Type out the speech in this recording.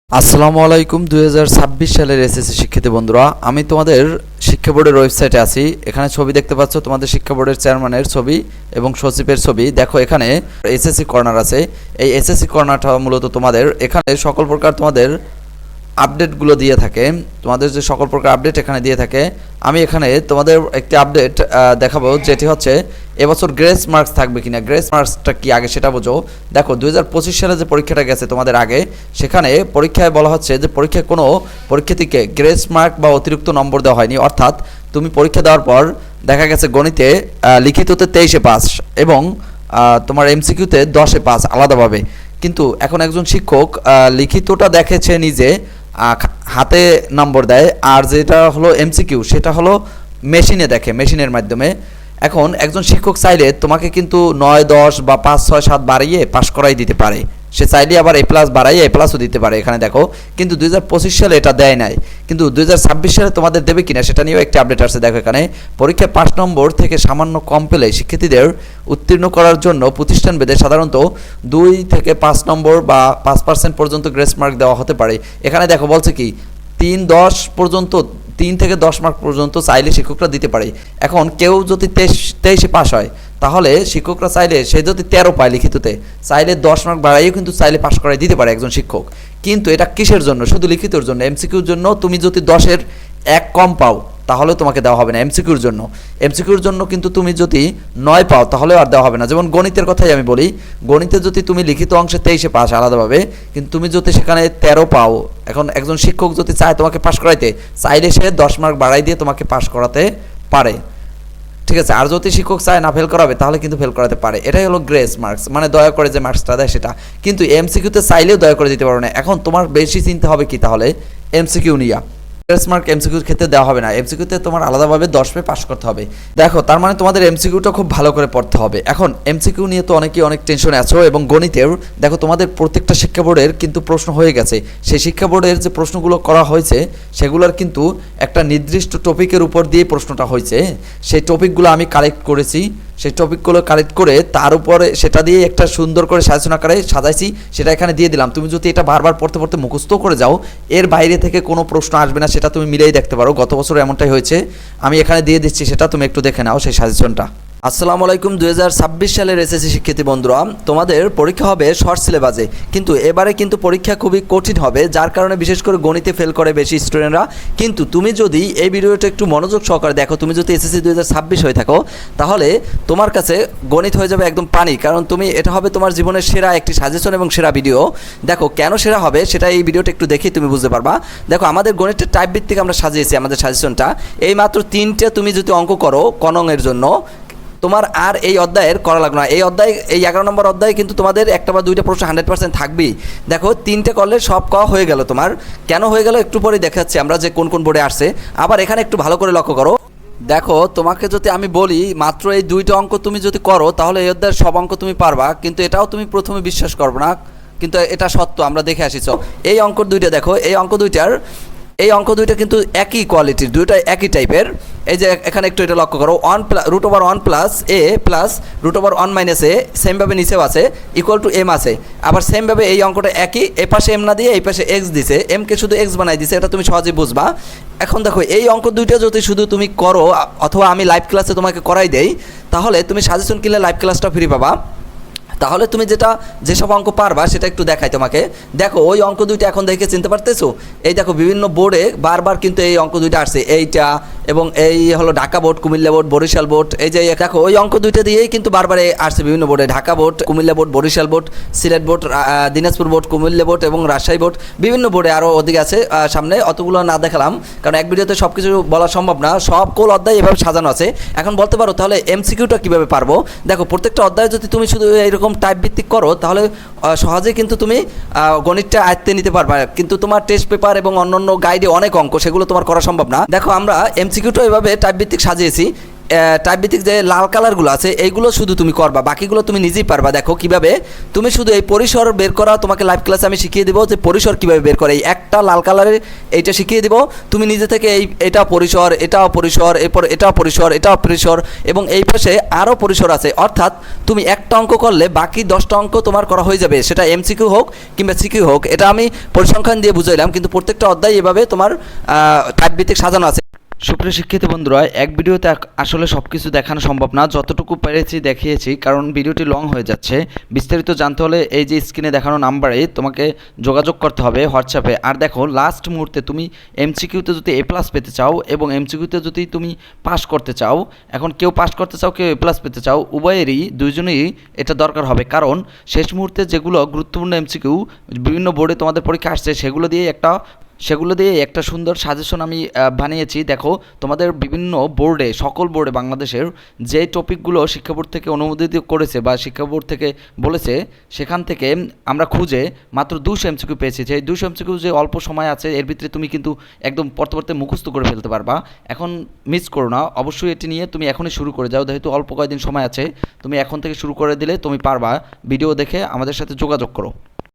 আসসালামু আলাইকুম 2026 সালের এসএসসি শিক্ষার্থী বন্ধুরা, আমি তোমাদের শিক্ষা বোর্ডের ওয়েবসাইটে আছি। এখানে ছবি দেখতে পাচ্ছ, তোমাদের শিক্ষা বোর্ডের চেয়ারম্যানের ছবি এবং সচিবের ছবি। দেখো এখানে এসএসসি কর্নার আছে। এই এসএসসি কর্নারটা মূলত তোমাদের এখানে সকল প্রকার তোমাদের আপডেটগুলো দিয়ে থাকে। তোমাদের যে সকল প্রকার আপডেট এখানে দিয়ে থাকে। আমি এখানে তোমাদের একটি আপডেট দেখাবো, যেটি হচ্ছে এবছর গ্রেস মার্কস থাকবে কিনা। গ্রেস মার্কসটা কি আগে সেটা বোঝো। দেখো 2025 সালে যে পরীক্ষাটা গেছে তোমাদের আগে, সেখানে পরীক্ষায় বলা হচ্ছে যে পরীক্ষায় কোনো পরীক্ষার্থীকে গ্রেস মার্ক বা অতিরিক্ত নম্বর দেওয়া হয়নি। অর্থাৎ তুমি পরীক্ষা দেওয়ার পর দেখা গেছে গণিতে লিখিততে 23-এ পাস এবং তোমার এমসিকিউতে 10-এ পাস আলাদাভাবে। কিন্তু এখন একজন শিক্ষক লিখিতটা দেখেছে নিজে, হাতে নম্বর দেয়, আর যেটা হলো এমসিকিউ সেটা হলো মেশিনে দেখে, মেশিনের মাধ্যমে। এখন একজন শিক্ষক চাইলে তোমাকে কিন্তু 9, 10 বা 5, 6, 7 বাড়িয়ে পাশ করাই দিতে পারে। সে চাইলে আবার এ প্লাস বাড়াইয়ে এ প্লাসও দিতে পারে। এখানে দেখো, কিন্তু 2025 সালে এটা দেয় নাই। কিন্তু 2026 সালে তোমাদের দেবে কিনা সেটা নিয়েও একটা আপডেট আসছে। দেখো এখানে পরীক্ষায় 5 নম্বর থেকে সামান্য কম পেলে শিক্ষার্থীদের উত্তীর্ণ করার জন্য প্রতিষ্ঠান ভেদে সাধারণত 2 থেকে 5 নম্বর বা 5% পর্যন্ত গ্রেস মার্ক দেওয়া হতে পারে। এখানে দেখো বলছে কি 3-10 পর্যন্ত, 3 থেকে 10 মার্ক পর্যন্ত চাইলে শিক্ষকরা দিতে পারে। এখন কেউ যদি 23-এ পাস হয়, তাহলে শিক্ষকরা চাইলে, সে যদি 13 পায় লিখিততে, চাইলে 10 মার্ক বাড়াইও কিন্তু চাইলে পাস করাই দিতে পারে একজন শিক্ষক। কিন্তু এটা কিসের জন্য? শুধু লিখিতর জন্য। এমসিকিউর জন্য তুমি যদি 10-এর 1 কম পাও তাহলে তোমাকে দেওয়া হবে না এমসিকিউর জন্য। এমসিকিউর জন্য কিন্তু তুমি যদি 9 পাও তাহলে আর দেওয়া হবে না। যেমন গণিতের কথাই আমি বলি, গণিতে যদি তুমি লিখিত অংশে 23-এ পাস আলাদাভাবে, কিন্তু তুমি যদি সেখানে 13 পাও, এখন একজন শিক্ষক যদি চায় তোমাকে পাস করাইতে, চাইলে সে 10 মার্ক বাড়াই দিয়ে তোমাকে পাস করাতে পারে। ঠিক আছে, আর যদি শিক্ষক চায় না ফেল করাবে তাহলে কিন্তু ফেল করাতে পারে। এটাই হলো গ্রেস মার্কস, মানে দয়া করে যে মার্কসটা দেয় সেটা। কিন্তু এমসিকিউতে চাইলেও দয়া করে দিতে পারো না। এখন তোমার বেশি চিন্তা হবে কি তাহলে এমসিকিউ নিয়ে। গ্রেস মার্ক এমসিকিউর ক্ষেত্রে দেওয়া হবে না। এমসিকিউতে তোমার আলাদাভাবে 10 পেয়ে পাস করতে হবে। দেখো তার মানে তোমাদের এমসিকিউটা খুব ভালো করে পড়তে হবে। এখন এমসিকিউ নিয়ে তো অনেকেই অনেক টেনশনে আছো, এবং গণিতেও দেখো তোমাদের প্রত্যেকটা শিক্ষা বোর্ডের কিন্তু প্রশ্ন হয়ে গেছে। সেই শিক্ষা বোর্ডের যে প্রশ্নগুলো করা হয়েছে সেগুলোর কিন্তু একটা নির্দিষ্ট টপিকের উপর দিয়ে প্রশ্নটা হয়েছে। সেই টপিকগুলো আমি কালেক্ট করেছি, সেই টপিকগুলো কালেক্ট করে তার উপরে সেটা দিয়ে একটা সুন্দর করে সাজেশন আকারে সাজাইছি, সেটা এখানে দিয়ে দিলাম। তুমি যদি এটা বারবার পড়তে পড়তে মুখস্থ করে যাও, এর বাইরে থেকে কোনো প্রশ্ন আসবে না, সেটা তুমি মিলেই দেখতে পারো। গত বছর এমনটাই হয়েছে। আমি এখানে দিয়ে দিচ্ছি, সেটা তুমি একটু দেখে নাও সেই সাজেশনটা। আসসালামু আলাইকুম 2026 সালের এসএসসি শিক্ষার্থী বন্ধুরা, তোমাদের পরীক্ষা হবে শর্ট সিলেবাসে। কিন্তু এবারে কিন্তু পরীক্ষা খুবই কঠিন হবে, যার কারণে বিশেষ করে গণিতে ফেল করে বেশি স্টুডেন্টরা। কিন্তু তুমি যদি এই ভিডিওটা একটু মনোযোগ সহকারে দেখো, তুমি যদি এসএসসি 2026 হয়ে থাকো, তাহলে তোমার কাছে গণিত হয়ে যাবে একদম পানি। কারণ তুমি, এটা হবে তোমার জীবনের সেরা একটি সাজেশন এবং সেরা ভিডিও। দেখো কেন সেরা হবে সেটা এই ভিডিওটা একটু দেখেই তুমি বুঝতে পারবা। দেখো আমাদের গণিতের টাইপ ভিত্তিক আমরা সাজিয়েছি আমাদের সাজেশনটা। এই মাত্র 3টে তুমি যদি অঙ্ক করো কনংয়ের জন্য, তোমার আর এই অধ্যায়ের করা লাগবে না। এই অধ্যায়, এই 11 নম্বর অধ্যায়ে কিন্তু তোমাদের একটা বা দুইটা প্রশ্ন 100% থাকবেই। দেখো 3টে করলে সব হয়ে গেল তোমার। কেন হয়ে গেল একটু পরে দেখাচ্ছি আমরা যে কোন কোন বোর্ডে আসছে। আবার এখানে একটু ভালো করে লক্ষ্য করো। দেখো তোমাকে যদি আমি বলি মাত্র এই 2টা অঙ্ক তুমি যদি করো, তাহলে এই অধ্যায়ের সব অঙ্ক তুমি পারবা। কিন্তু এটাও তুমি প্রথমে বিশ্বাস করবে না, কিন্তু এটা সত্য, আমরা দেখে আসিছ। এই অঙ্ক 2টা দেখো, এই অঙ্ক 2টা কিন্তু একই কোয়ালিটির, 2টা একই টাইপের। এই যে এখানে একটু এটা লক্ষ্য করো, √1 প্লাস এ প্লাস √1 - এ সেমভাবে নিচেও আছে, ইকুয়াল টু এম আছে। আবার সেমভাবে এই অঙ্কটা একই, এ পাশে এম না দিয়ে এই পাশে এক্স দিছে, এমকে শুধু এক্স বানাই দিছে, এটা তুমি সহজেই বুঝবা। এখন দেখো এই অঙ্ক 2টা যদি শুধু তুমি করো, অথবা আমি লাইভ ক্লাসে তোমাকে করাই দেই, তাহলে তুমি সাজেশন কিনলে লাইভ ক্লাসটা ফ্রি পাবা। তাহলে তুমি যেসব অঙ্ক পারবা সেটা একটু দেখাই তোমাকে। দেখো ওই অঙ্ক 2টা এখন দেখে চিনতে পারতেছো? এই দেখো বিভিন্ন বোর্ডে বারবার কিন্তু এই অঙ্ক 2টা আসছে, এইটা এবং এই হলো Dhaka board, Comilla board, Barisal board. এই যে দেখো ওই অঙ্ক 2টা দিয়েই কিন্তু বারবার আসছে বিভিন্ন বোর্ডে, Dhaka board, Comilla board, Barisal board, Sylhet board, Dinajpur board, Comilla board এবং রাজশাহী বোর্ড, বিভিন্ন বোর্ডে আরও ওদিকে আছে। সামনে অতগুলো না দেখালাম, কারণ এক ভিডিওতে সব কিছু বলা সম্ভব না। সকল অধ্যায় এভাবে সাজানো আছে। এখন বলতে পারো তাহলে এমসিকিউটা কীভাবে পারবো? দেখো প্রত্যেকটা অধ্যায়ে যদি তুমি শুধু এইরকম টাইপ ভিত্তিক করো, তাহলে সহজেই কিন্তু তুমি গণিতটা আয়ত্তে নিতে পারবা। কিন্তু তোমার টেস্ট পেপার এবং অন্যান্য গাইডে অনেক অঙ্ক, সেগুলো তোমার করা সম্ভব না। দেখো আমরা এমসিকিউটা এভাবে টাইপ ভিত্তিক সাজিয়েছি। টাইপ ভিত্তিক যে লাল কালারগুলো আছে এইগুলো শুধু তুমি করবা, বাকিগুলো তুমি নিজেই পারবা। দেখো কিভাবে তুমি শুধু এই পরিসর বের করা তোমাকে লাইভ ক্লাসে আমি শিখিয়ে দেবো যে পরিসর কীভাবে বের করে। এই একটা লাল কালারের এইটা শিখিয়ে দেবো, তুমি নিজে থেকে এটা পরিসর, এটাও পরিসর, এরপর এটাও পরিসর, এটাও পরিসর এবং এই পাশে আরও পরিসর আছে। অর্থাৎ তুমি একটা অঙ্ক করলে বাকি 10টা অঙ্ক তোমার করা হয়ে যাবে, সেটা এমসিকিউ হোক কিংবা সিকিউ হোক। এটা আমি পরিসংখ্যান দিয়ে বুঝাইলাম, কিন্তু প্রত্যেকটা অধ্যায় এভাবে তোমার টাইপ ভিত্তিক সাজানো আছে। সুপ্রিয় শিক্ষিত বন্ধুরা, এক ভিডিওতে আসলে সব কিছু দেখানো সম্ভব না, যতটুকু পেরেছি দেখিয়েছি, কারণ ভিডিওটি লং হয়ে যাচ্ছে। বিস্তারিত জানতে হলে এই যে স্ক্রিনে দেখানো নাম্বারে তোমাকে যোগাযোগ করতে হবে হোয়াটসঅ্যাপে। আর দেখো লাস্ট মুহূর্তে তুমি এমসিকিউতে যদি এ প্লাস পেতে চাও এবং এমসিকিউতে যদি তুমি পাস করতে চাও, এখন কেউ পাস করতে চাও কেউ এ প্লাস পেতে চাও, উভয়েরই দুইজনেই এটা দরকার হবে। কারণ শেষ মুহূর্তে যেগুলো গুরুত্বপূর্ণ এমসিকিউ বিভিন্ন বোর্ডে তোমাদের পরীক্ষা আসছে সেগুলো দিয়ে একটা সুন্দর সাজেশন আমি বানিয়েছি। দেখো তোমাদের বিভিন্ন বোর্ডে, সকল বোর্ডে বাংলাদেশের যে টপিকগুলো শিক্ষা বোর্ড থেকে অনুমোদিত করেছে বা শিক্ষা বোর্ড থেকে বলেছে, সেখান থেকে আমরা খুঁজে মাত্র 200 এমসিকিউ পেয়েছি। যে 200 এমসিকিউ যে অল্প সময় আছে, এর ভিতরে তুমি কিন্তু একদম পড়তে মুখস্থ করে ফেলতে পারবা। এখন মিস করো না, অবশ্যই এটি নিয়ে তুমি এখনই শুরু করে যাও, যেহেতু অল্প কয়েকদিন সময় আছে। তুমি এখন থেকে শুরু করে দিলে তুমি পারবা। ভিডিও দেখে আমাদের সাথে যোগাযোগ করো।